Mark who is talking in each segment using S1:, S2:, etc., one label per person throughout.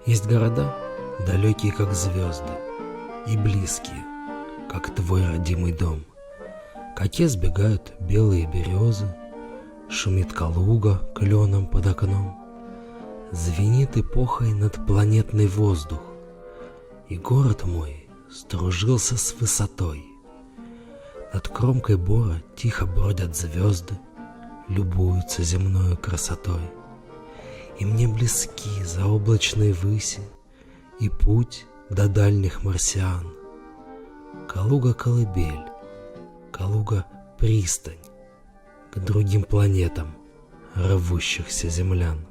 S1: Есть города, далекие как звезды, и близкие, как твой родимый дом. К оке сбегают белые березы, шумит Калуга кленом под окном. Звенит эпохой надпланетный воздух, и город мой сдружился с высотой. Над кромкой бора тихо бродят звезды, любуются земною красотой. И мне близки заоблачные выси и путь до дальних марсиан. Калуга колыбель, Калуга пристань к другим планетам рвущихся землян.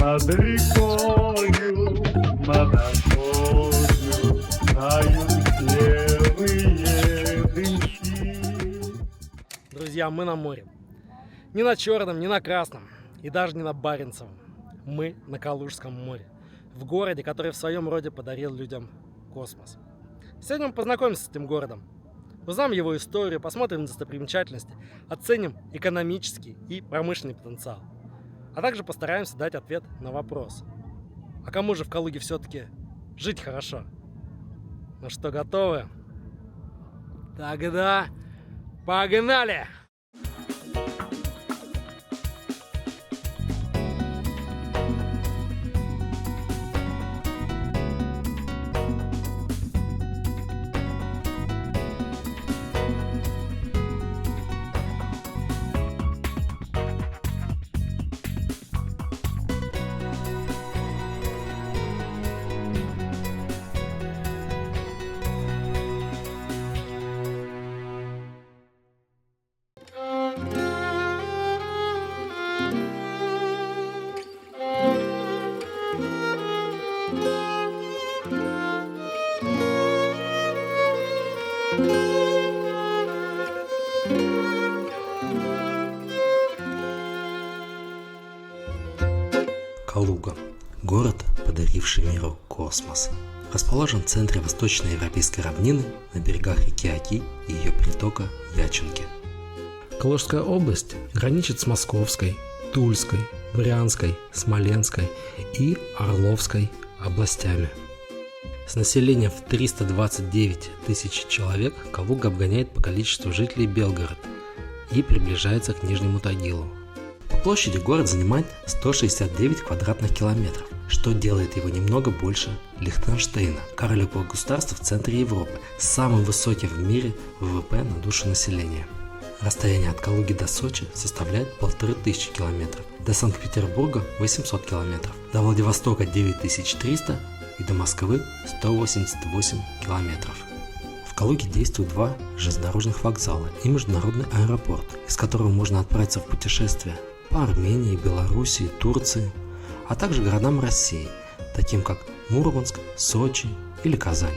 S2: Над рекою, над окою тают белые дымки.
S3: Друзья, мы на море. Не на Черном, не на Красном и даже не на Баренцевом. Мы на Калужском море. В городе, который в своем роде подарил людям космос. Сегодня мы познакомимся с этим городом. Узнаем его историю, посмотрим достопримечательности, оценим экономический и промышленный потенциал. А также постараемся дать ответ на вопрос: а кому же в Калуге все-таки жить хорошо? Ну что, готовы? Тогда погнали!
S1: Калуга – город, подаривший миру космос. Расположен в центре восточноевропейской равнины на берегах реки Оки и ее притока Ячинки. Калужская область граничит с Московской, Тульской, Брянской, Смоленской и Орловской областями. С населением в 329 тысяч человек Калуга обгоняет по количеству жителей Белгород и приближается к Нижнему Тагилу. По площади город занимает 169 квадратных километров, что делает его немного больше Лихтенштейна, карликового государства в центре Европы, с самым высоким в мире ВВП на душу населения. Расстояние от Калуги до Сочи составляет 1500 километров, до Санкт-Петербурга 800 километров, до Владивостока 9300 и до Москвы 188 километров. В Калуге действуют два железнодорожных вокзала и международный аэропорт, из которого можно отправиться в путешествие по Армении, Белоруссии, Турции, а также городам России, таким как Мурманск, Сочи или Казань.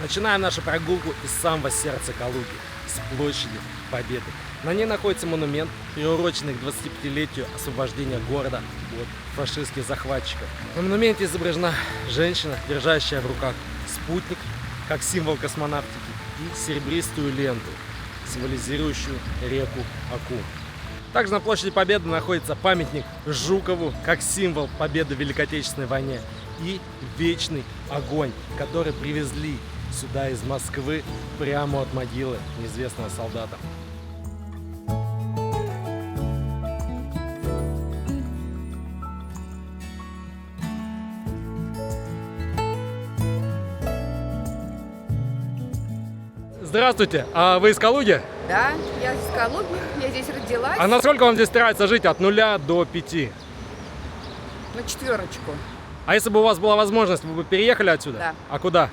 S3: Начинаем нашу прогулку из самого сердца Калуги, с площади Победы. На ней находится монумент, приуроченный к 25-летию освобождения города от фашистских захватчиков. На монументе изображена женщина, держащая в руках спутник, как символ космонавтики, и серебристую ленту, символизирующую реку Оку. Также на площади Победы находится памятник Жукову, как символ победы в Великой Отечественной войне, и вечный огонь, который привезли сюда из Москвы прямо от могилы неизвестного солдата. Здравствуйте, а вы из Калуги?
S4: Да, я из Калуги, я здесь родилась.
S3: А насколько вам здесь нравится жить от 0 до 5?
S4: На 4.
S3: А если бы у вас была возможность, вы бы переехали отсюда?
S4: Да.
S3: А куда?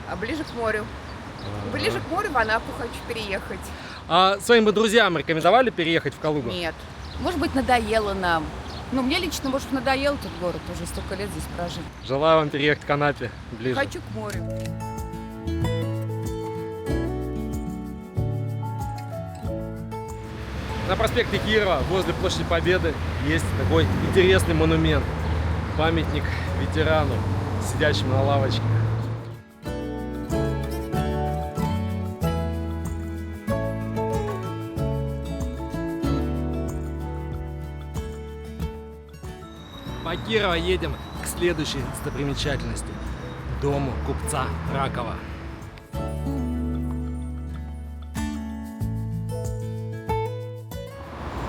S4: А ближе к морю. Ближе к морю в Анапу хочу переехать.
S3: А своим бы друзьям рекомендовали переехать в Калугу?
S4: Нет. Может быть, надоело нам. Ну, мне лично, может, надоел этот город, уже столько лет здесь прожить.
S3: Желаю вам переехать к Анапе ближе.
S4: Хочу к морю.
S3: На проспекте Кирова, возле площади Победы, есть такой интересный монумент. Памятник ветерану, сидящему на лавочке. По Кирова едем к следующей достопримечательности – дому купца Ракова.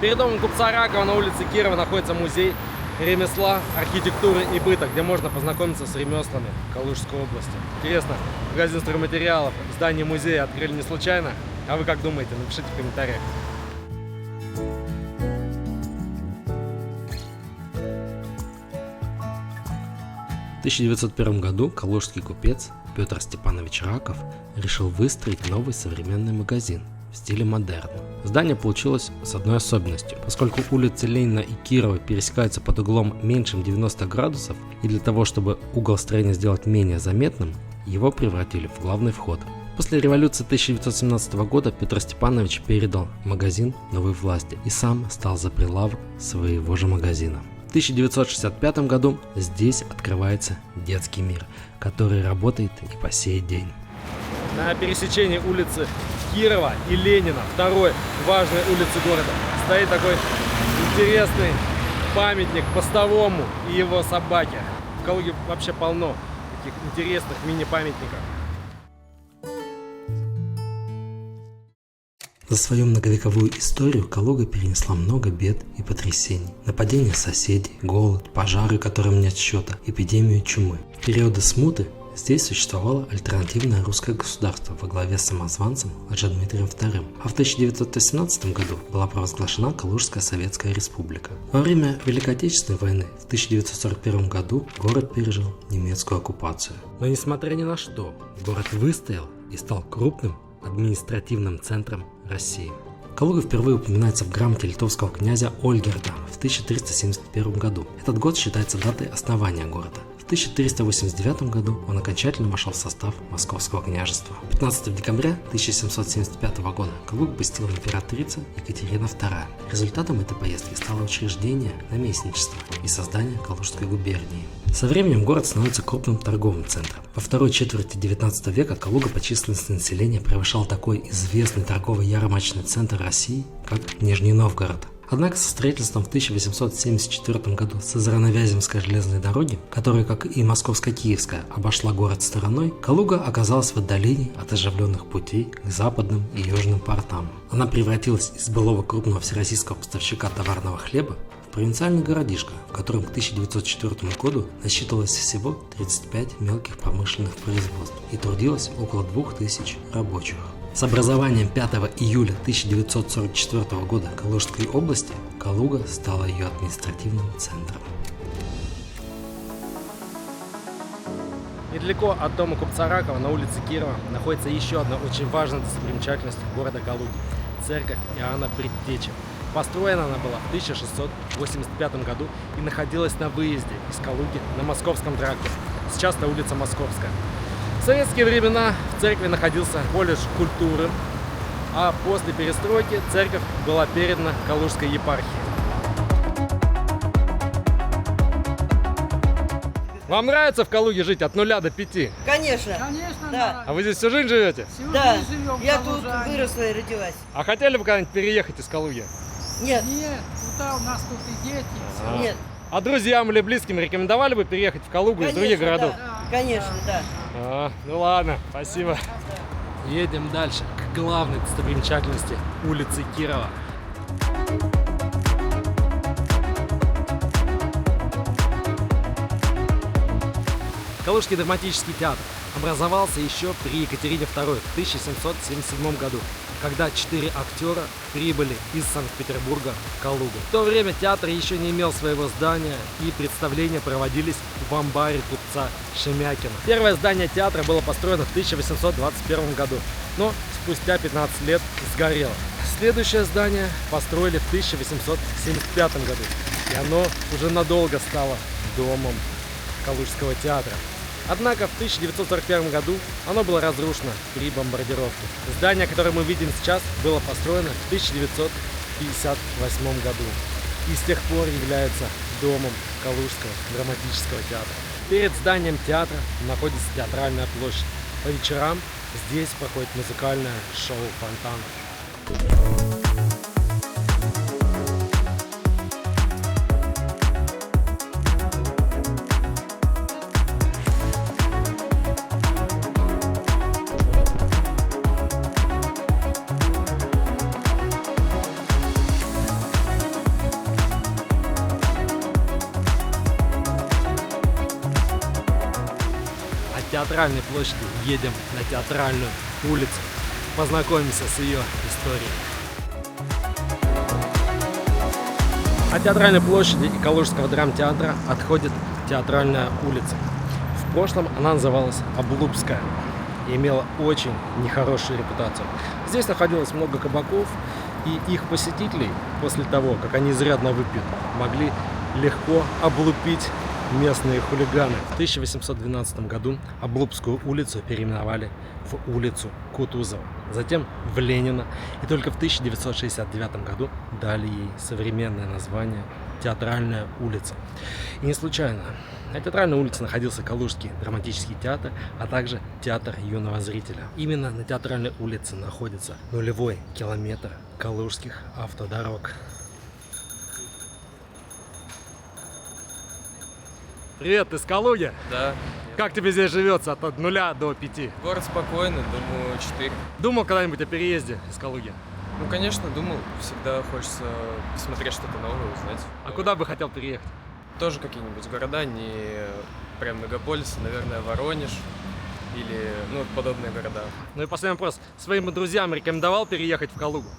S3: Перед домом купца Ракова на улице Кирова находится музей ремесла, архитектуры и быта, где можно познакомиться с ремеслами Калужской области. Интересно, магазин стройматериалов, здание музея открыли не случайно? А вы как думаете? Напишите в комментариях.
S1: В 1901 году калужский купец Петр Степанович Раков решил выстроить новый современный магазин в стиле модерн. Здание получилось с одной особенностью. Поскольку улицы Ленина и Кирова пересекаются под углом меньшим 90 градусов, и для того, чтобы угол строения сделать менее заметным, его превратили в главный вход. После революции 1917 года Петр Степанович передал магазин новой власти и сам стал за прилавок своего же магазина. В 1965 году здесь открывается детский мир, который работает и по сей день.
S3: На пересечении улицы Кирова и Ленина, второй важной улицы города, стоит такой интересный памятник постовому и его собаке. В Калуге вообще полно таких интересных мини-памятников.
S1: За свою многовековую историю Калуга перенесла много бед и потрясений. Нападения соседей, голод, пожары, которым нет счета, эпидемию чумы. В периоды смуты здесь существовало альтернативное русское государство во главе с самозванцем Лжедмитрием II, а в 1918 году была провозглашена Калужская Советская Республика. Во время Великой Отечественной войны в 1941 году город пережил немецкую оккупацию. Но несмотря ни на что, город выстоял и стал крупным административным центром России. Калуга впервые упоминается в грамоте литовского князя Ольгерда в 1371 году. Этот год считается датой основания города. В 1489 году он окончательно вошел в состав Московского княжества. 15 декабря 1775 года Калугу посетила императрица Екатерина II. Результатом этой поездки стало учреждение наместничества и создание Калужской губернии. Со временем город становится крупным торговым центром. Во второй четверти 19 века Калуга по численности населения превышал такой известный торговый ярмарочный центр России, как Нижний Новгород. Однако со строительством в 1874 году Сызрано-Вяземской железной дороги, которая, как и Московско-Киевская, обошла город стороной, Калуга оказалась в отдалении от оживленных путей к западным и южным портам. Она превратилась из былого крупного всероссийского поставщика товарного хлеба в провинциальный городишко, в котором к 1904 году насчитывалось всего 35 мелких промышленных производств и трудилось около 2000 рабочих. С образованием 5 июля 1944 года Калужской области Калуга стала ее административным центром.
S3: Недалеко от дома купца Ракова на улице Кирова находится еще одна очень важная достопримечательность города Калуги – церковь Иоанна Предтечи. Построена она была в 1685 году и находилась на выезде из Калуги на Московском тракте. Сейчас на улице Московская. В советские времена в церкви находился колледж культуры, а после перестройки церковь была передана Калужской епархии. Вам нравится в Калуге жить от 0 до 5?
S5: Конечно.
S2: Конечно,
S5: Да.
S3: А вы здесь всю жизнь живете?
S2: Всю
S5: Да,
S2: жизнь живем
S5: я
S2: в
S5: тут
S2: Калужане.
S5: выросла и родилась.
S3: А хотели бы когда-нибудь переехать из Калуги?
S5: Нет,
S2: Нет, туда у нас тут и дети.
S3: А.
S5: нет.
S3: А друзьям или близким рекомендовали бы переехать в Калугу из других
S5: Конечно,
S3: городов?
S5: да. Конечно, да.
S3: Ну ладно, спасибо. Едем дальше к главной достопримечательности улицы Кирова. Калужский драматический театр образовался еще при Екатерине II в 1777 году, когда 4 актера прибыли из Санкт-Петербурга в Калугу. В то время театр еще не имел своего здания, и представления проводились в амбаре купца Шемякина. Первое здание театра было построено в 1821 году, но спустя 15 лет сгорело. Следующее здание построили в 1875 году, и оно уже надолго стало домом Калужского театра. Однако в 1941 году оно было разрушено при бомбардировке. Здание, которое мы видим сейчас, было построено в 19 1958 году и с тех пор является домом Калужского драматического театра. Перед зданием театра находится театральная площадь. По вечерам здесь проходит музыкальное шоу «Фонтан». От театральной площади едем на театральную улицу. Познакомимся с ее историей. От театральной площади и Калужского драмтеатра отходит театральная улица. В прошлом она называлась Облупская и имела очень нехорошую репутацию. Здесь находилось много кабаков, и их посетителей после того, как они изрядно выпьют, могли легко облупить местные хулиганы. В 1812 году Облупскую улицу переименовали в улицу Кутузова, затем в Ленина, и только в 1969 году дали ей современное название Театральная улица. И не случайно. На Театральной улице находился Калужский драматический театр, а также театр юного зрителя. Именно на Театральной улице находится нулевой километр калужских автодорог. Привет, ты с Калуги?
S6: Да.
S3: Как тебе здесь живется от 0 до 5?
S6: Город спокойный, думаю, 4.
S3: Думал когда-нибудь о переезде из Калуги?
S6: Ну, конечно, думал. Всегда хочется посмотреть что-то новое, узнать.
S3: А куда бы хотел переехать?
S6: Тоже какие-нибудь города, не прям мегаполисы, наверное, Воронеж или, ну, подобные города.
S3: Ну и последний вопрос. Своим друзьям рекомендовал переехать в Калугу?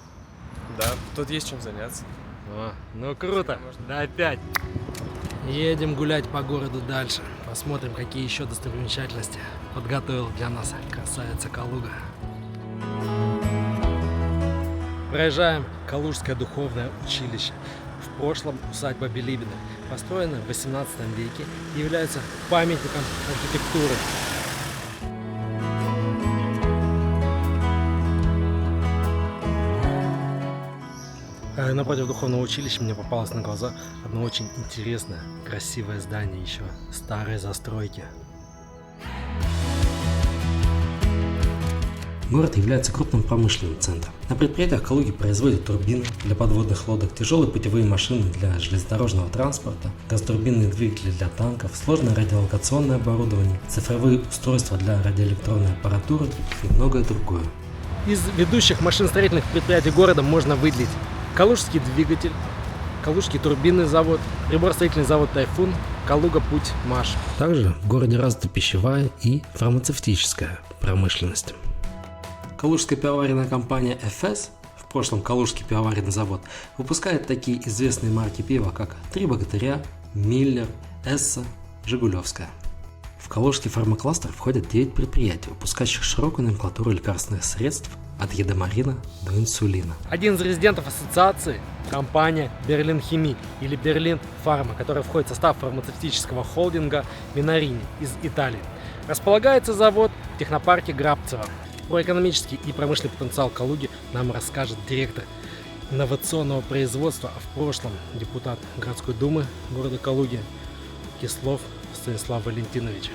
S6: Да, тут есть чем заняться.
S3: О, ну круто.
S6: Можно.
S3: Да, опять. Едем гулять по городу дальше. Посмотрим, какие еще достопримечательности подготовил для нас красавица Калуга. Проезжаем Калужское духовное училище. В прошлом усадьба Билибина. Построена в 18 веке и является памятником архитектуры. Напротив духовного училища мне попалось на глаза одно очень интересное, красивое здание еще старой застройки.
S1: Город является крупным промышленным центром. На предприятиях Калуги производят турбины для подводных лодок, тяжелые путевые машины для железнодорожного транспорта, газотурбинные двигатели для танков, сложное радиолокационное оборудование, цифровые устройства для радиоэлектронной аппаратуры и многое другое.
S3: Из ведущих машиностроительных предприятий города можно выделить Калужский двигатель, Калужский турбинный завод, приборостроительный завод «Тайфун», Калуга-Путь, МАШ. Также в городе развита пищевая и фармацевтическая промышленность.
S1: Калужская пивоваренная компания «ФС», в прошлом Калужский пивоваренный завод, выпускает такие известные марки пива, как «Три богатыря», «Миллер», «Эсса», «Жигулевская». В Калужский фармакластер входят 9 предприятий, выпускающих широкую номенклатуру лекарственных средств от едомарина до инсулина.
S3: Один из резидентов ассоциации – компания «Берлин Хими» или «Берлин Фарма», которая входит в состав фармацевтического холдинга «Минарини» из Италии. Располагается завод в технопарке Грабцево. Про экономический и промышленный потенциал Калуги нам расскажет директор инновационного производства, а в прошлом депутат городской думы города Калуги Кислов Станислав Валентинович.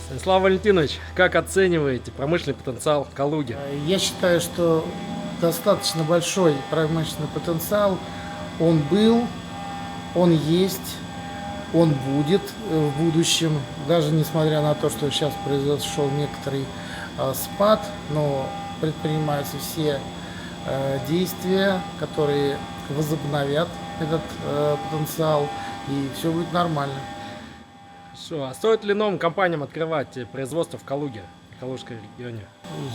S3: Станислав Валентинович, как оцениваете промышленный потенциал Калуги?
S2: Я считаю, что достаточно большой промышленный потенциал. Он был, он есть, он будет в будущем. Даже несмотря на то, что сейчас произошел некоторый спад, но предпринимаются все действия, которые возобновят этот потенциал, и все будет нормально.
S3: Хорошо. А стоит ли новым компаниям открывать производство в Калуге, в Калужском регионе?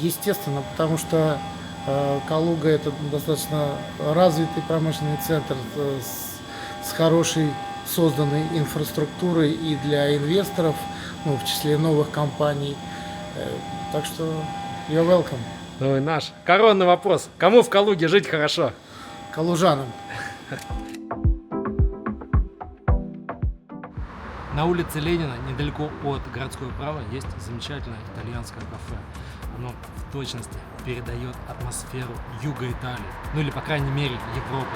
S2: Естественно, потому что Калуга – это достаточно развитый промышленный центр с хорошей созданной инфраструктурой и для инвесторов, ну, в числе новых компаний. Так что you're welcome.
S3: Ну и наш коронный вопрос. Кому в Калуге жить хорошо?
S2: Калужанам.
S3: На улице Ленина, недалеко от городской управы, есть замечательное итальянское кафе. оно в точности передает атмосферу юга Италии, ну или по крайней мере Европы.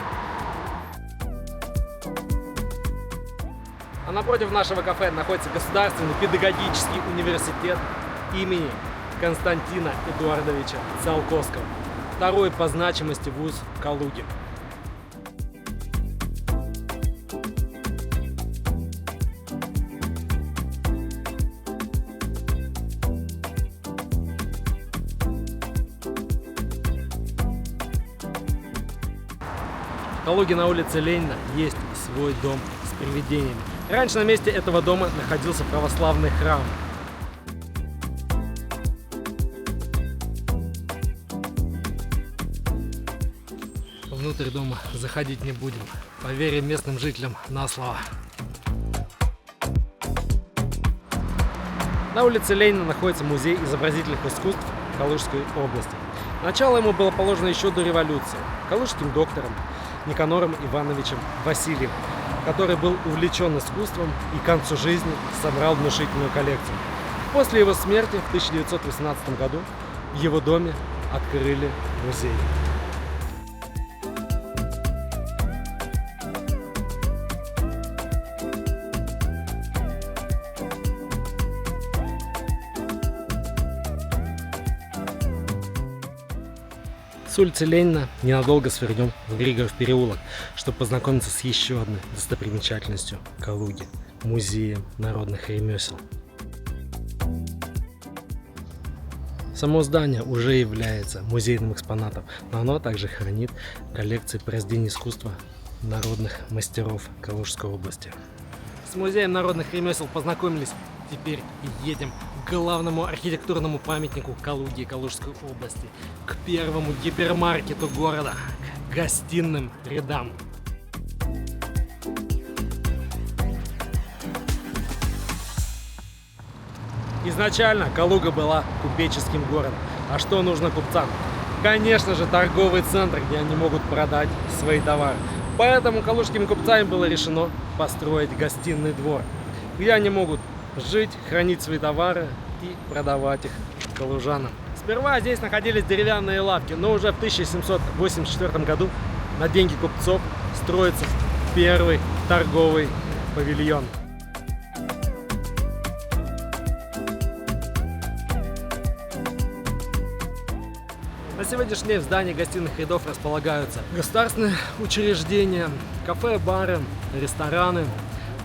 S3: А напротив нашего кафе находится Государственный педагогический университет имени Константина Эдуардовича Циолковского, второй по значимости вуз в Калуге. В Калуге на улице Ленина есть свой дом с привидениями. Раньше на месте этого дома находился православный храм. Внутрь дома заходить не будем. Поверим местным жителям на слово. На улице Ленина находится музей изобразительных искусств Калужской области. Начало ему было положено еще до революции калужским доктором Никанором Ивановичем Васильевым, который был увлечен искусством и к концу жизни собрал внушительную коллекцию. После его смерти в 1918 году в его доме открыли музей. С улицы Ленина ненадолго свернем в Григоров переулок, чтобы познакомиться с еще одной достопримечательностью Калуги – музеем народных ремесел. Само здание уже является музейным экспонатом, но оно также хранит коллекции произведений искусства народных мастеров Калужской области. С музеем народных ремесел познакомились, теперь едем к главному архитектурному памятнику Калуги и Калужской области, к первому гипермаркету города, к гостиным рядам. Изначально Калуга была купеческим городом. А что нужно купцам? Конечно же, торговый центр, где они могут продать свои товары. Поэтому калужскими купцами было решено построить гостиный двор, где они могут жить, хранить свои товары и продавать их калужанам. Сперва здесь находились деревянные лавки, но уже в 1784 году на деньги купцов строится первый торговый павильон. На сегодняшний день в здании гостиных рядов располагаются государственные учреждения, кафе, бары, рестораны,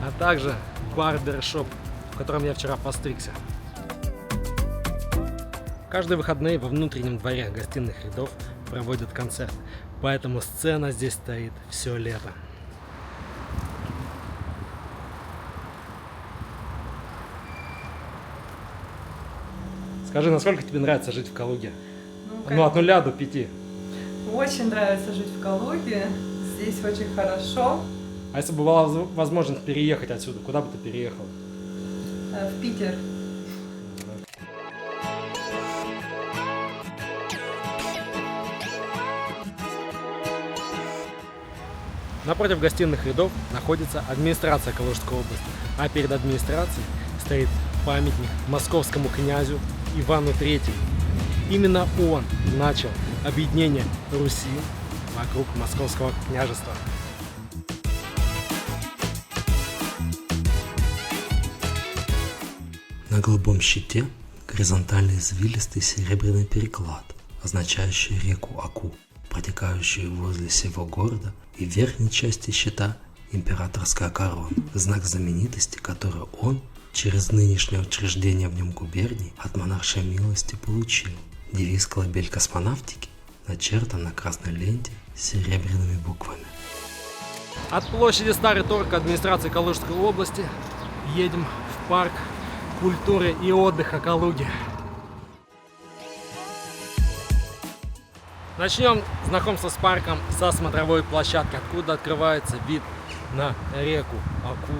S3: а также барбершоп, в котором я вчера постригся. Каждые выходные во внутреннем дворе гостиных рядов проводят концерт, поэтому сцена здесь стоит все лето. Скажи, насколько тебе нравится жить в Калуге? Ну, от 0 до 5.
S7: Очень нравится жить в Калуге. Здесь очень хорошо.
S3: А если бы была возможность переехать отсюда, куда бы ты переехал?
S7: В Питер.
S3: Напротив гостиных рядов находится администрация Калужской области, а перед администрацией стоит памятник московскому князю Ивану III. Именно он начал объединение Руси вокруг Московского княжества.
S1: На голубом щите горизонтальный извилистый серебряный переклад, означающий реку Аку, протекающую возле всего города, и в верхней части щита императорская корона, знак знаменитости, которую он через нынешнее учреждение в нем губернии от монаршей милости получил. Девиз «Колыбель космонавтики» начертан на красной ленте серебряными буквами.
S3: От площади Старый Торг администрации Калужской области едем в парк культуры и отдыха Калуги. Начнем знакомство с парком со смотровой площадки, откуда открывается вид на реку Аку,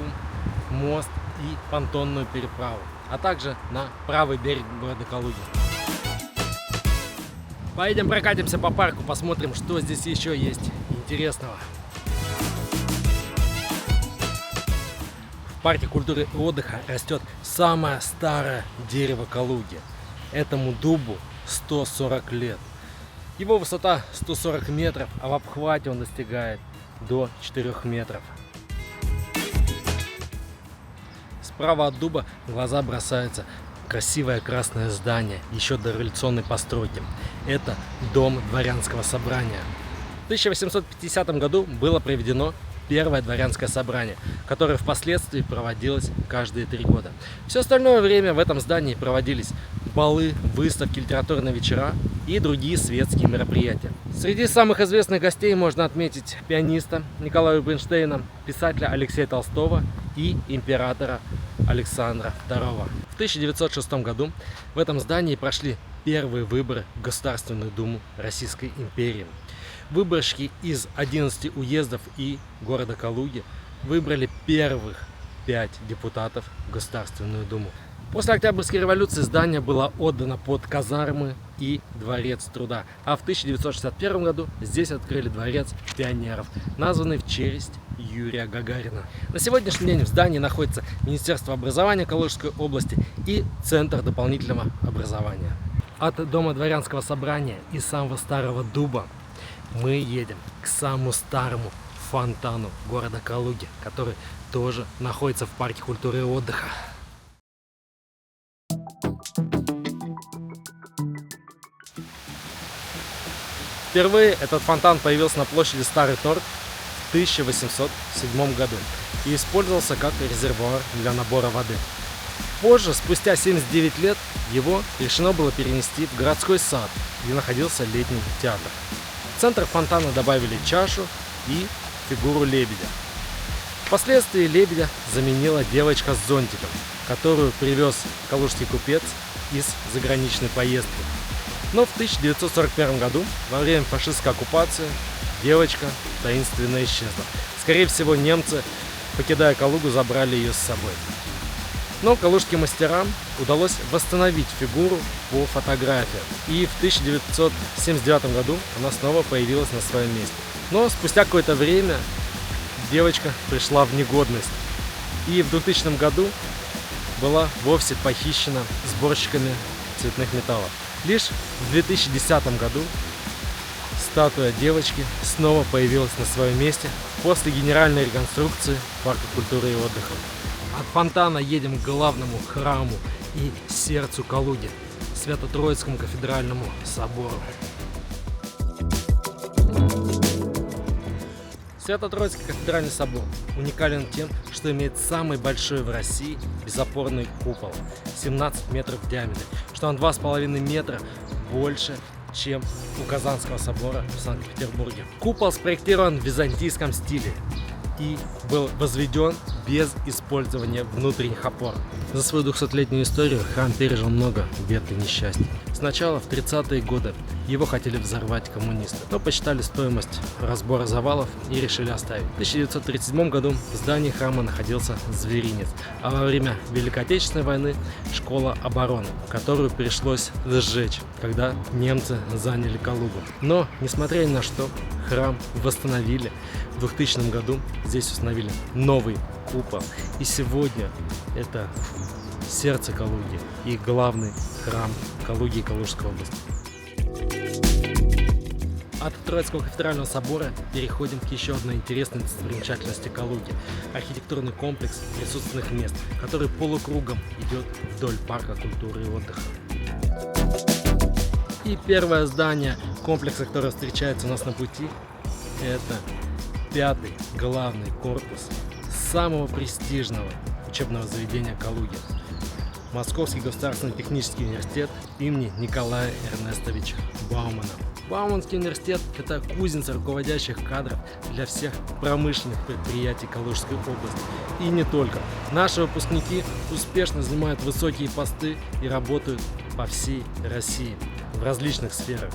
S3: мост и понтонную переправу, а также на правый берег города Калуги. Поедем прокатимся по парку, посмотрим, что здесь еще есть интересного. В парке культуры и отдыха растет самое старое дерево Калуги. Этому дубу 140 лет. Его высота 140 метров, а в обхвате он достигает до 4 метров. Справа от дуба в глаза бросается красивое красное здание еще дореволюционной постройки. Это дом дворянского собрания. В 1850 году было проведено первое дворянское собрание, которое впоследствии проводилось каждые 3 года. Все остальное время в этом здании проводились балы, выставки, литературные вечера и другие светские мероприятия. Среди самых известных гостей можно отметить пианиста Николая Рубинштейна, писателя Алексея Толстого и императора Александра II. В 1906 году в этом здании прошли первые выборы в Государственную Думу Российской империи. Выборщики из 11 уездов и города Калуги выбрали первых 5 депутатов в Государственную Думу. После Октябрьской революции здание было отдано под казармы и дворец труда, а в 1961 году здесь открыли дворец пионеров, названный в честь Юрия Гагарина. На сегодняшний день в здании находится Министерство образования Калужской области и Центр дополнительного образования. От Дома дворянского собрания и самого старого дуба мы едем к самому старому фонтану города Калуги, который тоже находится в парке культуры и отдыха. Впервые этот фонтан появился на площади Старый Торг в 1807 году и использовался как резервуар для набора воды. Позже, спустя 79 лет, его решено было перенести в городской сад, где находился летний театр. В центр фонтана добавили чашу и фигуру лебедя. Впоследствии лебедя заменила девочка с зонтиком, которую привез калужский купец из заграничной поездки. Но в 1941 году, во время фашистской оккупации, девочка таинственно исчезла. Скорее всего, немцы, покидая Калугу, забрали ее с собой. Но калужским мастерам удалось восстановить фигуру по фотографии. И в 1979 году она снова появилась на своем месте. Но спустя какое-то время девочка пришла в негодность. И в 2000 году была вовсе похищена сборщиками цветных металлов. Лишь в 2010 году статуя девочки снова появилась на своем месте после генеральной реконструкции парка культуры и отдыха. От фонтана едем к главному храму и сердцу Калуги – Свято-Троицкому кафедральному собору. Свято-Троицкий кафедральный собор уникален тем, что имеет самый большой в России безопорный купол – 17 метров в диаметре, что на 2,5 метра больше, чем у Казанского собора в Санкт-Петербурге. Купол спроектирован в византийском стиле и был возведен без использования внутренних опор. За свою 200-летнюю историю храм пережил много бед и несчастий. Сначала в 30-е годы его хотели взорвать коммунисты, но посчитали стоимость разбора завалов и решили оставить. В 1937 году в здании храма находился зверинец, а во время Великой Отечественной войны школа обороны, которую пришлось сжечь, когда немцы заняли Калугу. Но, несмотря ни на что, храм восстановили. В 2000 году здесь установили новый купол. И сегодня это сердце Калуги и главный храм Калуги и Калужской области. От Троицкого кафедрального собора переходим к еще одной интересной достопримечательности Калуги – архитектурный комплекс присутственных мест, который полукругом идет вдоль парка культуры и отдыха. И первое здание комплекса, которое встречается у нас на пути, это 5-й главный корпус самого престижного учебного заведения Калуги – Московский государственный технический университет имени Николая Эрнестовича Баумана. Бауманский университет – это кузница руководящих кадров для всех промышленных предприятий Калужской области. И не только. Наши выпускники успешно занимают высокие посты и работают по всей России в различных сферах,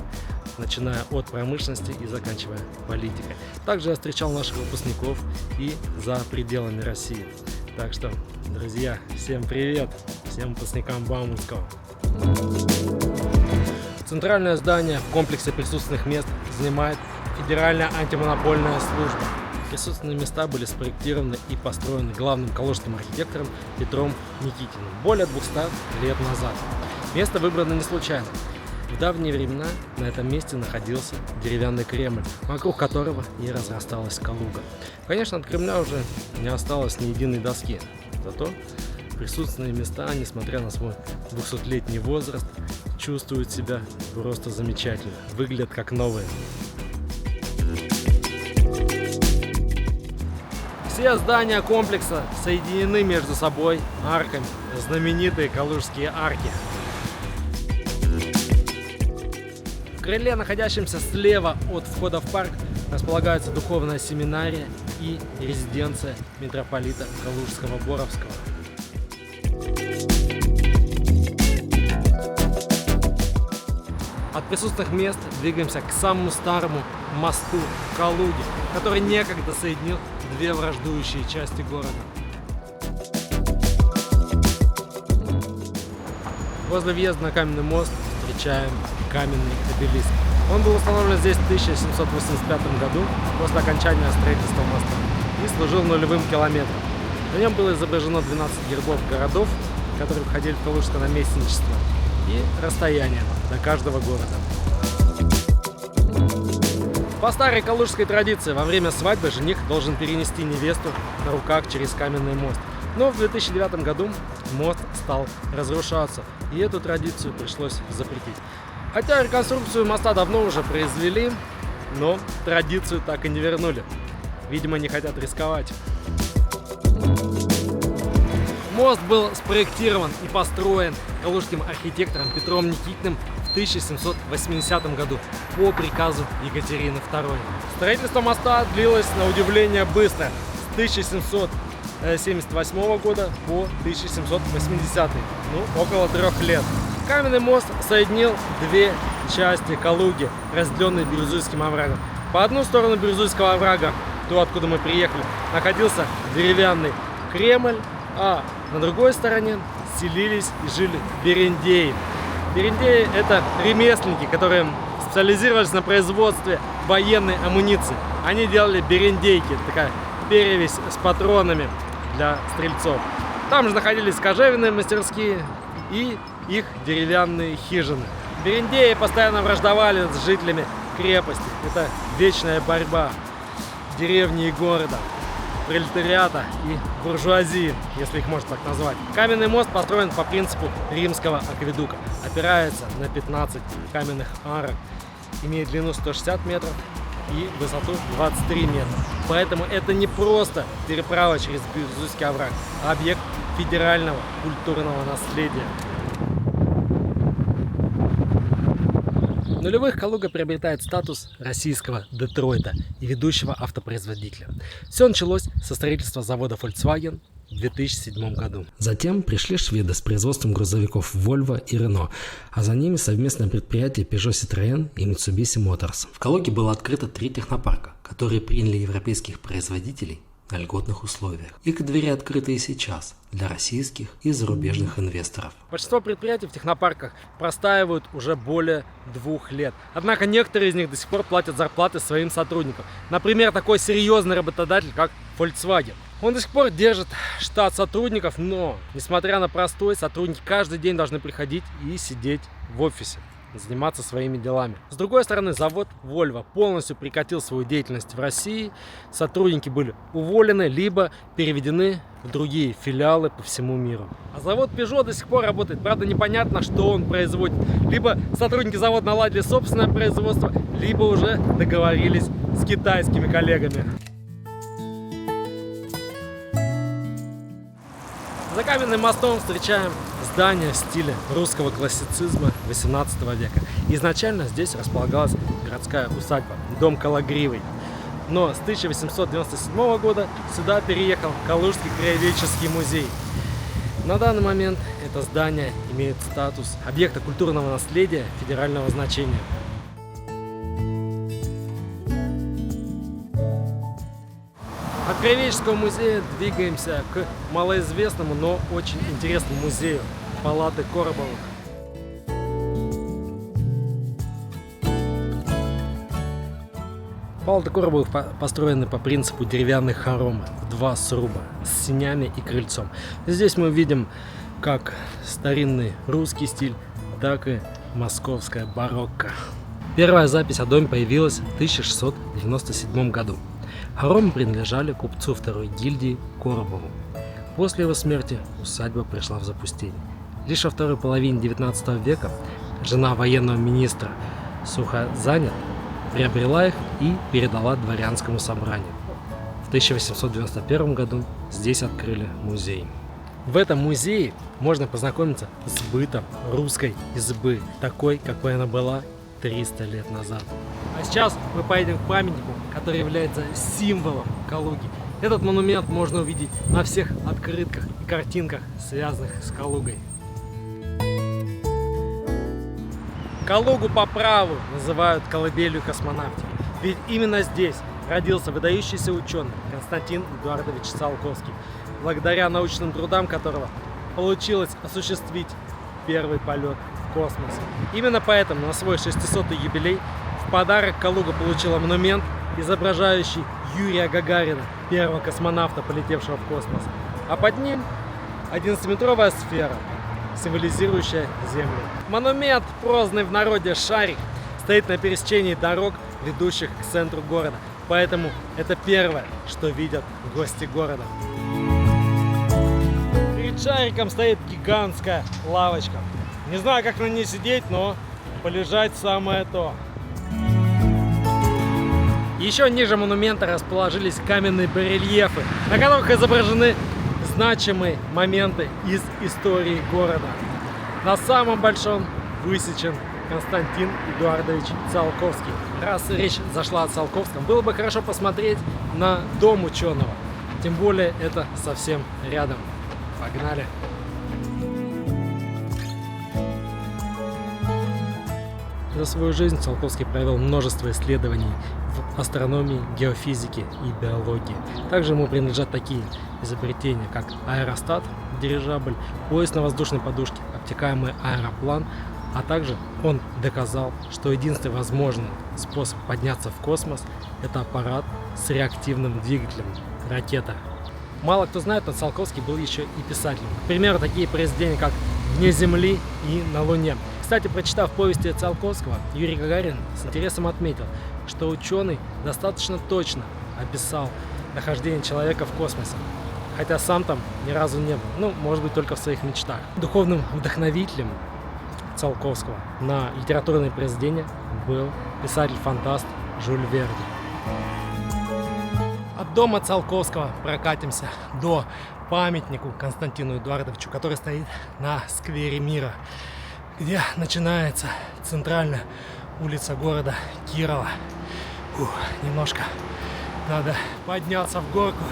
S3: начиная от промышленности и заканчивая политикой. Также я встречал наших выпускников и за пределами России. Так что, друзья, всем привет, всем выпускникам Бауманского. Центральное здание в комплексе присутственных мест занимает Федеральная антимонопольная служба. Присутственные места были спроектированы и построены главным калужским архитектором Петром Никитиным более 200 лет назад. Место выбрано не случайно. В давние времена на этом месте находился деревянный Кремль, вокруг которого и разрасталась Калуга. Конечно, от Кремля уже не осталось ни единой доски, зато присутственные места, несмотря на свой 200-летний возраст, чувствуют себя просто замечательно, выглядят как новые. Все здания комплекса соединены между собой арками, знаменитые калужские арки. В крыле, находящемся слева от входа в парк, располагается духовная семинария и резиденция митрополита Калужского-Боровского. От присутственных мест двигаемся к самому старому мосту в Калуге, который некогда соединил две враждующие части города. Возле въезда на каменный мост встречаем каменный обелиск. Он был установлен здесь в 1785 году после окончания строительства моста и служил нулевым километром. На нем было изображено 12 гербов городов, которые входили в Калужское наместничество, и расстояние до каждого города. По старой калужской традиции, во время свадьбы жених должен перенести невесту на руках через каменный мост. Но в 2009 году мост стал разрушаться, и эту традицию пришлось запретить. Хотя реконструкцию моста давно уже произвели, но традицию так и не вернули. Видимо, не хотят рисковать. Мост был спроектирован и построен калужским архитектором Петром Никитиным в 1780 году по приказу Екатерины II. Строительство моста длилось на удивление быстро, с 1778 года по 1780, около 3 лет. Каменный мост соединил две части Калуги, разделенные Бирюзуйским оврагом. По одну сторону Бирюзуйского оврага, то, откуда мы приехали, находился деревянный Кремль, а на другой стороне селились и жили берендеи. Берендеи – это ремесленники, которые специализировались на производстве военной амуниции. Они делали берендейки, такая перевесь с патронами для стрельцов. Там же находились кожевенные мастерские и их деревянные хижины. Берендеи постоянно враждовали с жителями крепости. Это вечная борьба деревни и города, пролетариата и буржуазии, если их можно так назвать. Каменный мост построен по принципу римского акведука. Опирается на 15 каменных арок, имеет длину 160 метров и высоту 23 метра. Поэтому это не просто переправа через Бирюзуйский овраг, а объект федерального культурного наследия. В нулевых Калуга приобретает статус российского Детройта и ведущего автопроизводителя. Все началось со строительства завода Volkswagen в 2007 году.
S1: Затем пришли шведы с производством грузовиков Volvo и Renault, а за ними совместное предприятие Peugeot Citroën и Mitsubishi Motors. В Калуге было открыто 3 технопарка, которые приняли европейских производителей на льготных условиях. Их двери открыты и сейчас для российских и зарубежных инвесторов.
S3: Большинство предприятий в технопарках простаивают уже более 2 лет. Однако некоторые из них до сих пор платят зарплаты своим сотрудникам. Например, такой серьезный работодатель, как Volkswagen. Он до сих пор держит штат сотрудников, но, несмотря на простой, сотрудники каждый день должны приходить и сидеть в офисе, заниматься своими делами. С другой стороны, завод Volvo полностью прекратил свою деятельность в России. Сотрудники были уволены, либо переведены в другие филиалы по всему миру. А завод Peugeot до сих пор работает. Правда, непонятно, что он производит. Либо сотрудники завода наладили собственное производство, либо уже договорились с китайскими коллегами. За каменным мостом встречаем здание в стиле русского классицизма 18 века. Изначально здесь располагалась городская усадьба, дом Калагривый. Но с 1897 года сюда переехал Калужский краеведческий музей. На данный момент это здание имеет статус объекта культурного наследия федерального значения. От краеведческого музея двигаемся к малоизвестному, но очень интересному музею палаты Коробовых. Палаты Коробовых построены по принципу деревянных хоромы в 2 сруба с сенями и крыльцом. Здесь мы видим как старинный русский стиль, так и московская барокко. Первая запись о доме появилась в 1697 году. Хоромы принадлежали купцу второй гильдии Коробову. После его смерти усадьба пришла в запустение. Лишь во второй половине 19 века жена военного министра Сухозанят приобрела их и передала дворянскому собранию. В 1891 году здесь открыли музей. В этом музее можно познакомиться с бытом русской избы, такой, какой она была 300 лет назад. А сейчас мы поедем к памятнику, который является символом Калуги. Этот монумент можно увидеть на всех открытках и картинках, связанных с Калугой. Калугу по праву называют колыбелью космонавтики, ведь именно здесь родился выдающийся ученый Константин Эдуардович Циолковский, благодаря научным трудам которого получилось осуществить первый полет в космос. Именно поэтому на свой 600-й юбилей в подарок Калуга получила монумент, изображающий Юрия Гагарина, первого космонавта, полетевшего в космос, а под ним 11-метровая сфера, символизирующая Землю. Монумент, прозванный в народе «Шарик», стоит на пересечении дорог, ведущих к центру города, поэтому это первое, что видят гости города. Перед шариком стоит гигантская лавочка. Не знаю, как на ней сидеть, но полежать самое то. Еще ниже монумента расположились каменные барельефы, на которых изображены значимые моменты из истории города. На самом большом высечен Константин Эдуардович Циолковский. Раз речь зашла о Циолковском, было бы хорошо посмотреть на дом ученого. Тем более это совсем рядом. Погнали! За свою жизнь Циолковский провел множество исследований в астрономии, геофизике и биологии. Также ему принадлежат такие изобретения, как аэростат, дирижабль, поезд на воздушной подушке, обтекаемый аэроплан, а также он доказал, что единственный возможный способ подняться в космос – это аппарат с реактивным двигателем – ракета. Мало кто знает, но Циолковский был еще и писателем. К примеру, такие произведения, как «Вне Земли» и «На Луне». Кстати, прочитав повести Циолковского, Юрий Гагарин с интересом отметил, что ученый достаточно точно описал нахождение человека в космосе, хотя сам там ни разу не был, ну, может быть, только в своих мечтах. Духовным вдохновителем Циолковского на литературные произведения был писатель-фантаст Жюль Верди. От дома Циолковского прокатимся до памятнику Константину Эдуардовичу, который стоит на сквере Мира, где начинается центральная улица города Кирова. Немножко надо подняться в горку.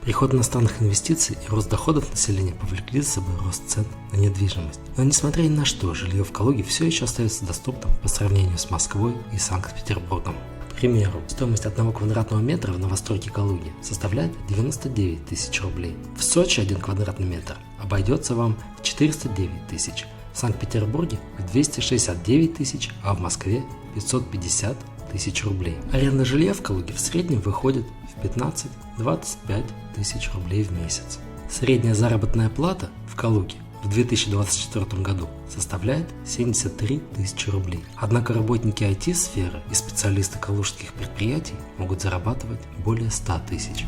S1: Приход иностранных инвестиций и рост доходов населения повлекли за собой рост цен на недвижимость. Но несмотря ни на что, жилье в Калуге все еще остается доступным по сравнению с Москвой и Санкт-Петербургом. К примеру, стоимость 1 квадратного метра в новостройке Калуги составляет 99 тысяч рублей. В Сочи 1 квадратный метр обойдется вам в 409 тысяч, в Санкт-Петербурге в 269 тысяч, а в Москве 550 тысяч рублей. Аренда жилья в Калуге в среднем выходит в 15-25 тысяч рублей в месяц. Средняя заработная плата в Калуге в 2024 году составляет 73 тысячи рублей. Однако работники IT-сферы и специалисты калужских предприятий могут зарабатывать более 100 тысяч.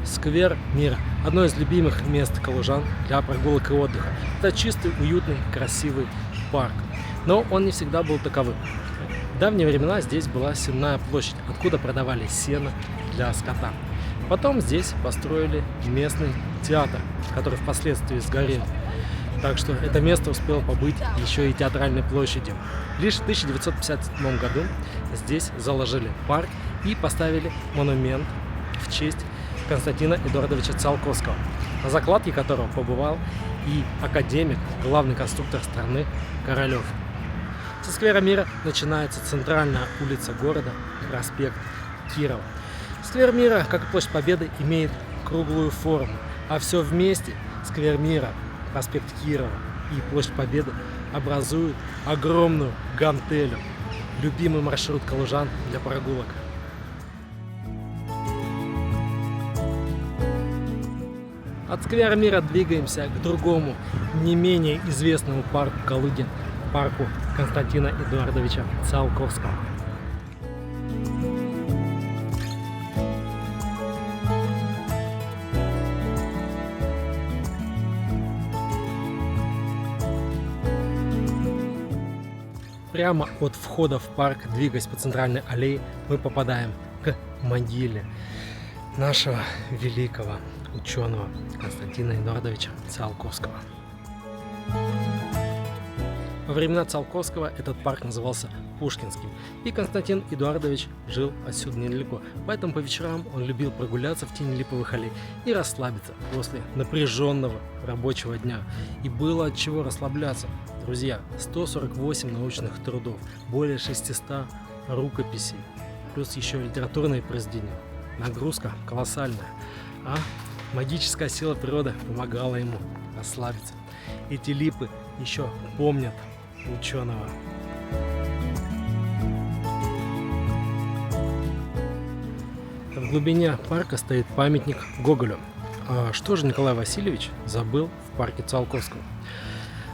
S3: Сквер Мира – одно из любимых мест калужан для прогулок и отдыха. Это чистый, уютный, красивый парк. Но он не всегда был таковым. В давние времена здесь была сенная площадь, откуда продавали сено для скота. Потом здесь построили местный театр, который впоследствии сгорел. Так что это место успело побыть еще и театральной площадью. Лишь в 1957 году здесь заложили парк и поставили монумент в честь Константина Эдуардовича Циолковского, на закладке которого побывал и академик, главный конструктор страны Королев. Со сквера Мира начинается центральная улица города, проспект Кирова. Сквер Мира, как и Площадь Победы, имеет круглую форму, а все вместе сквер Мира, проспект Кирова и Площадь Победы образуют огромную гантелю, любимый маршрут калужан для прогулок. От сквера мира двигаемся к другому, не менее известному парку Калуги, парку Константина Эдуардовича Циолковского. Прямо от входа в парк, двигаясь по центральной аллее, мы попадаем к могиле нашего великого ученого Константина Эдуардовича Циолковского. Во времена Циолковского этот парк назывался Пушкинским, и Константин Эдуардович жил отсюда недалеко, поэтому по вечерам он любил прогуляться в тени липовых аллей и расслабиться после напряженного рабочего дня. И было от чего расслабляться. Друзья, 148 научных трудов, более 600 рукописей, плюс еще литературные произведения. Нагрузка колоссальная, а магическая сила природы помогала ему расслабиться. Эти липы еще помнят ученого. В глубине парка стоит памятник Гоголю. А что же Николай Васильевич забыл в парке Циолковского?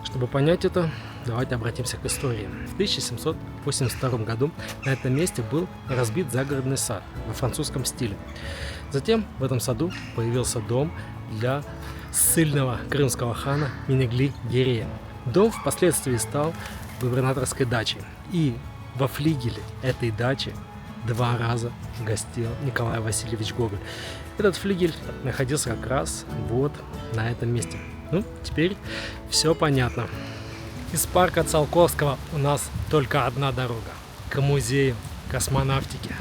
S3: Чтобы понять это, давайте обратимся к истории. В 1782 году на этом месте был разбит загородный сад во французском стиле. Затем в этом саду появился дом для ссыльного крымского хана Минегли-Гирея. Дом впоследствии стал губернаторской дачей. И во флигеле этой дачи 2 раза гостил Николай Васильевич Гоголь. Этот флигель находился как раз вот на этом месте. Ну, теперь все понятно. Из парка Циолковского у нас только одна дорога – к музею космонавтики.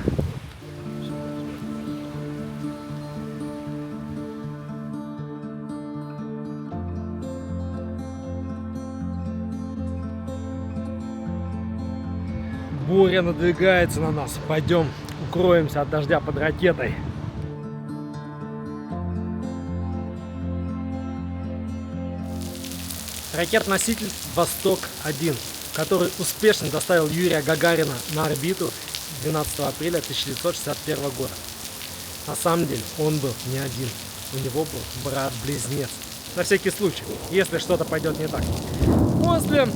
S3: Буря надвигается на нас. Пойдем укроемся от дождя под ракетой. Ракет-носитель «Восток-1», который успешно доставил Юрия Гагарина на орбиту 12 апреля 1961 года. На самом деле он был не один. У него был брат-близнец. На всякий случай, если что-то пойдет не так. После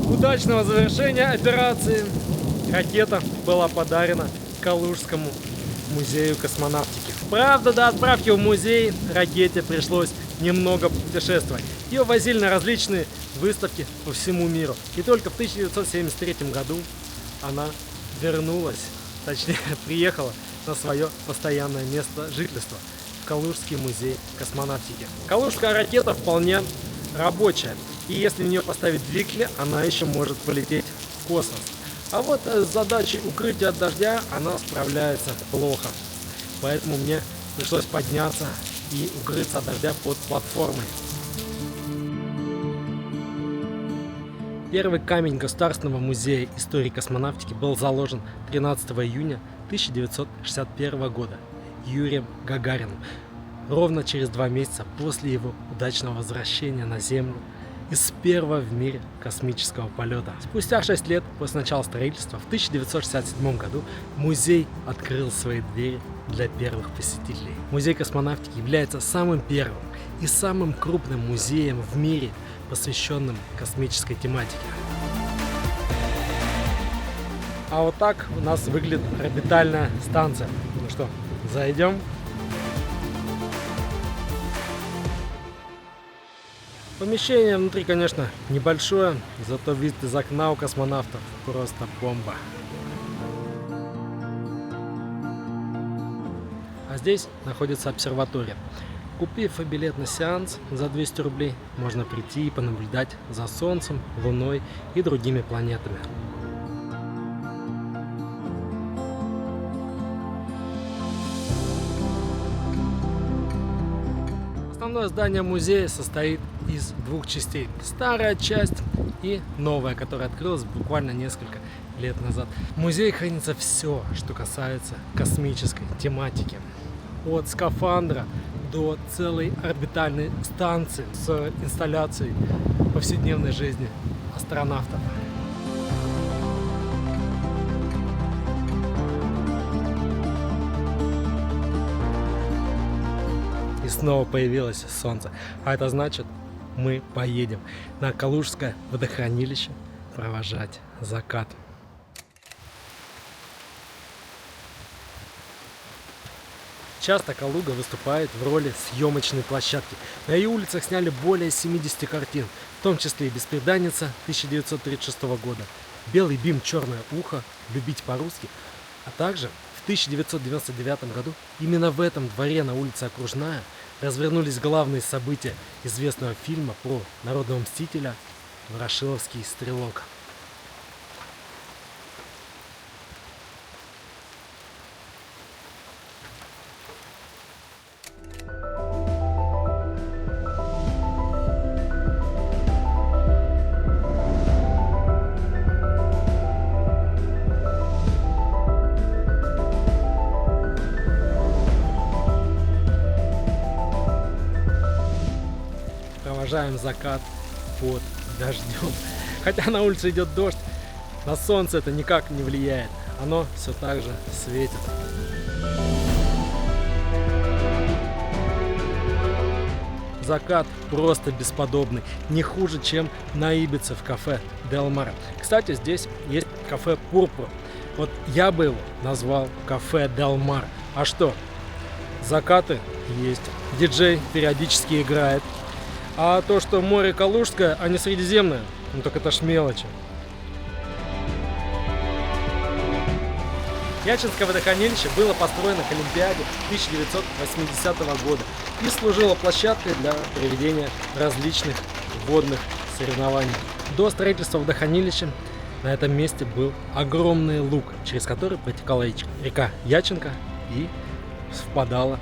S3: удачного завершения операции ракета была подарена Калужскому музею космонавтики. Правда, до отправки в музей ракете пришлось немного путешествовать. Ее возили на различные выставки по всему миру. И только в 1973 году она вернулась, точнее приехала на свое постоянное место жительства в Калужский музей космонавтики. Калужская ракета вполне рабочая. И если в нее поставить двигатели, она еще может полететь в космос. А вот с задачей укрытия от дождя она справляется плохо. Поэтому мне пришлось подняться и укрыться от дождя под платформой. Первый камень Государственного музея истории космонавтики был заложен 13 июня 1961 года Юрием Гагариным, ровно через 2 месяца после его удачного возвращения на Землю из первого в мире космического полета. Спустя 6 лет после начала строительства, в 1967 году, музей открыл свои двери для первых посетителей. Музей космонавтики является самым первым и самым крупным музеем в мире, посвященным космической тематике. А вот так у нас выглядит орбитальная станция. Ну что, зайдем? Помещение внутри, конечно, небольшое, зато вид из окна у космонавтов просто бомба. А здесь находится обсерватория. Купив билет на сеанс за 200 рублей, можно прийти и понаблюдать за Солнцем, Луной и другими планетами. Основное здание музея состоит из 2 частей. Старая часть и новая, которая открылась буквально несколько лет назад. В музее хранится все, что касается космической тематики. От скафандра до целой орбитальной станции с инсталляцией повседневной жизни астронавтов. И снова появилось солнце. А это значит, мы поедем на Калужское водохранилище провожать закат. Часто Калуга выступает в роли съемочной площадки. На ее улицах сняли более 70 картин, в том числе и «Бесприданница» 1936 года, «Белый бим, черное ухо», «Любить по-русски», а также в 1999 году именно в этом дворе на улице Окружная развернулись главные события известного фильма про народного мстителя «Ворошиловский стрелок». Провожаем закат под дождем. Хотя на улице идет дождь, на солнце это никак не влияет. Оно все так же светит. Закат просто бесподобный. Не хуже, чем на Ибице в кафе Del Mar. Кстати, здесь есть кафе Пурпур. Вот я бы его назвал кафе Del Mar. А что? Закаты есть. Диджей периодически играет. А то, что море Калужское, а не Средиземное, ну так это ж мелочи. Ячинское водохранилище было построено к Олимпиаде 1980 года и служило площадкой для проведения различных водных соревнований. До строительства водохранилища на этом месте был огромный луг, через который протекала река Ячинка и впадала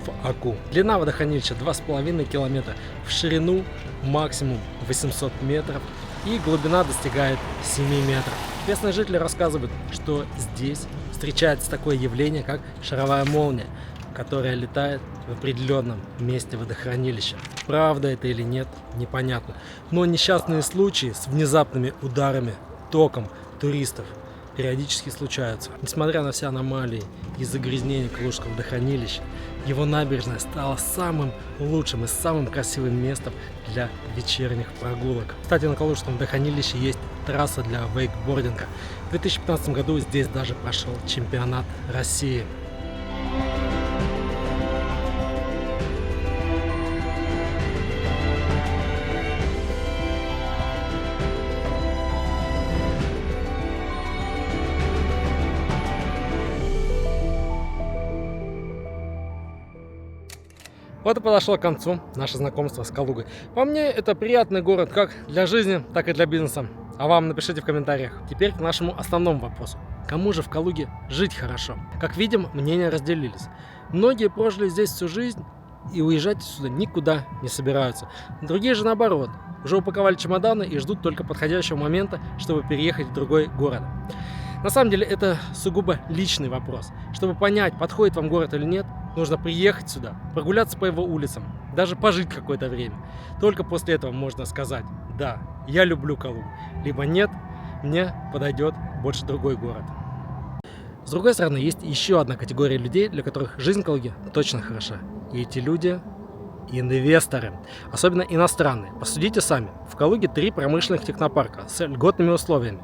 S3: в Аку. Длина водохранилища 2,5 километра, в ширину максимум 800 метров и глубина достигает 7 метров. Местные жители рассказывают, что здесь встречается такое явление, как шаровая молния, которая летает в определенном месте водохранилища. Правда это или нет, непонятно. Но несчастные случаи с внезапными ударами током туристов периодически случаются. Несмотря на все аномалии и загрязнения Калужского водохранилища, его набережная стала самым лучшим и самым красивым местом для вечерних прогулок. Кстати, на Калужском водохранилище есть трасса для вейкбординга. В 2015 году здесь даже прошел чемпионат России. Вот и подошло к концу наше знакомство с Калугой. По мне, это приятный город как для жизни, так и для бизнеса. А вам напишите в комментариях. Теперь к нашему основному вопросу. Кому же в Калуге жить хорошо? Как видим, мнения разделились. Многие прожили здесь всю жизнь и уезжать отсюда никуда не собираются. Другие же наоборот, уже упаковали чемоданы и ждут только подходящего момента, чтобы переехать в другой город. На самом деле это сугубо личный вопрос. Чтобы понять, подходит вам город или нет, нужно приехать сюда, прогуляться по его улицам, даже пожить какое-то время. Только после этого можно сказать: да, я люблю Калугу, либо нет, мне подойдет больше другой город. С другой стороны, есть еще одна категория людей, для которых жизнь в Калуге точно хороша. И эти люди – инвесторы, особенно иностранные. Посудите сами, в Калуге 3 промышленных технопарка с льготными условиями.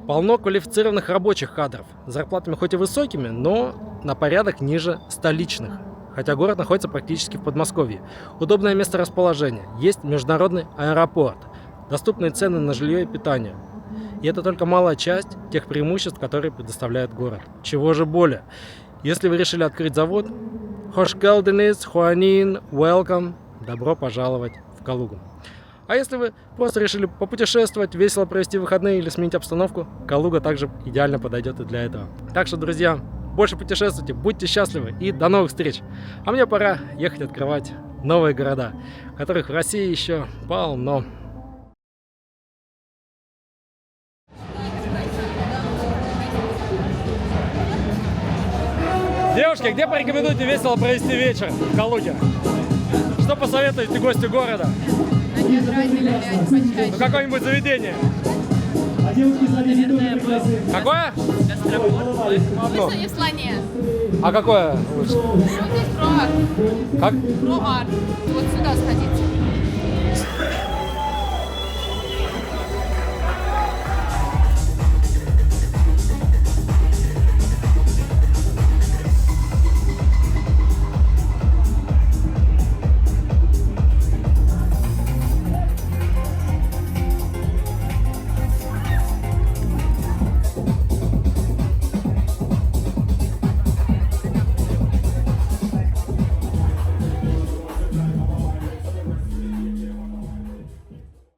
S3: Полно квалифицированных рабочих кадров, с зарплатами хоть и высокими, но на порядок ниже столичных. Хотя город находится практически в Подмосковье. Удобное месторасположение, есть международный аэропорт, доступные цены на жилье и питание. И это только малая часть тех преимуществ, которые предоставляет город. Чего же более? Если вы решили открыть завод, Хош Келденис, Хуанин, welcome, добро пожаловать в Калугу. А если вы просто решили попутешествовать, весело провести выходные или сменить обстановку, Калуга также идеально подойдет и для этого. Так что, друзья, больше путешествуйте, будьте счастливы и до новых встреч. А мне пора ехать открывать новые города, которых в России еще полно. Девушки, где порекомендуете весело провести вечер в Калуге? Что посоветуете гостю города? Ну, какое-нибудь заведение.
S8: Наверное, бы
S3: Какое?
S8: гастропорт.
S3: Одно.
S4: Не в слоне.
S3: А какое лучше?
S4: Вот здесь про-арт.
S3: Как?
S4: Про-арт. Вот сюда сходите.